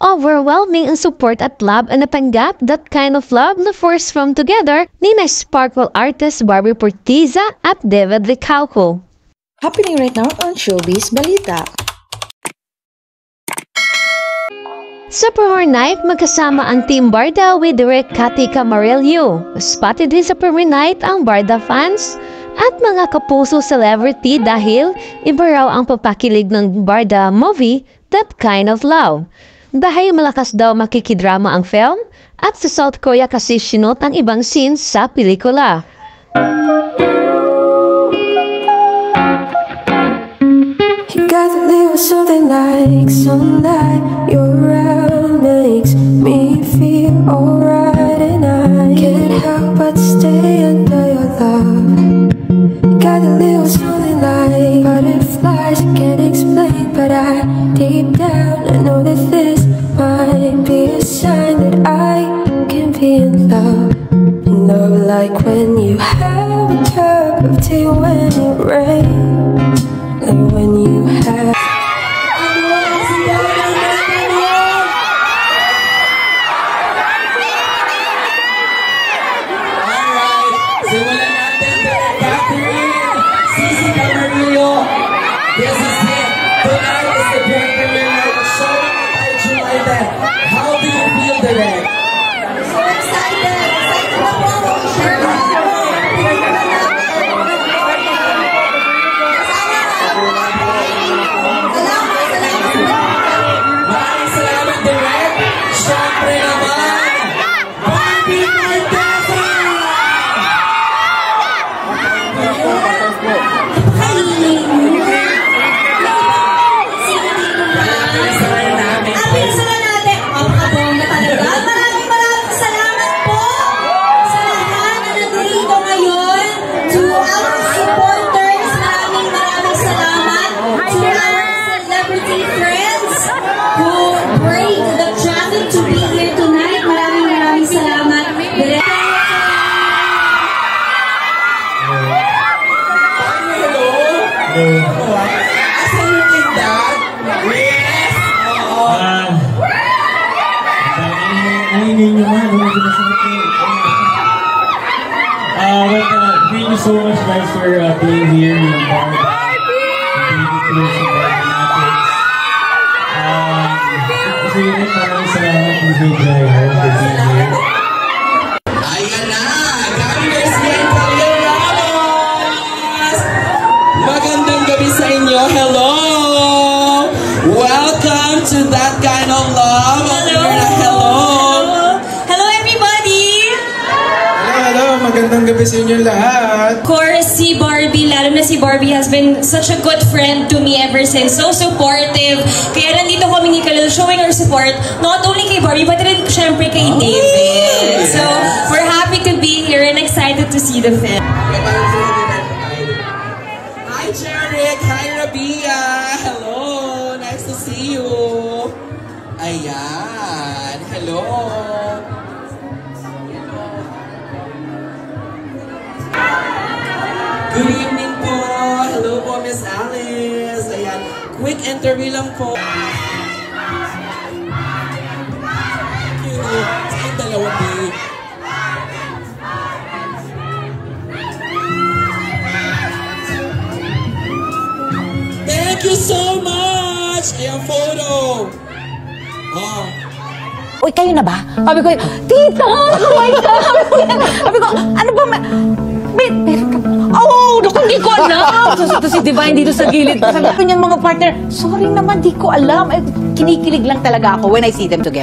Overwhelming ang support at love ang natanggap, that kind of love na force from together ni na Sparkle artist Barbie Portiza at David Licauco. Happening right now on Showbiz Balita. Sa premiere night, magkasama ang Team Barda with Direk Cathy Camarillo. Spotted din sa premiere night ang Barda fans at mga kapuso celebrity dahil iba raw ang papakilig ng Barda movie, That Kind of Love. Dahil malakas daw makikidrama ang film at sa South Korea kasi sinot ang ibang scenes sa pelikula. You got a little something like sunlight. You're around makes me feel alright, and I can't help but stay under your love. You got a little something like butterflies. I can't explain, but deep down I know that this might be a sign that I can be in love. In love like when you have a cup of tea when it rains. Like when you have simulan natin Direk Catherine, Cici Camarillo. This is it. Tonight is the grand premiere night of showing by July 10. How do you feel, Direk? So excited! Excited na po ako i-share na po. Maraming salamat, Direk. Siyempre naman, Barbie Portiza! Thank you so much guys for being here in Ayan na! Gamers and Ramos! Magandang gabi sa inyo. Hello! Welcome to That Kind of Love. Hello! Hello! Hello everybody! Hello, magandang gabi sa inyo lahat. Of course, si Barbie, lalo na si Barbie has been such a good friend to me ever since. So supportive. Kaya nandito kami ni Kalil showing our support not only kay Barbie but rin syempre kay David. So we're happy to be here and excited to see the film. Hi, Jeric! Hi, Rabia! Hello! Nice to see you! Ayan! Hello! Good evening po! Hello po, Miss Alice! Ayan, quick interview lang po. Sa'yo dalawa po. Thank you so much! Ayan, photo! Oh. Uy, kayo na ba? Sabi ko, tita! Oh my God! Sabi ko, ano ba? Meron ka. Oh, naku, hindi ko alam. So si Divine dito sa gilid. Sabi ko niyang mga partner, sorry naman, di ko alam. Kinikilig lang talaga ako when I see them together.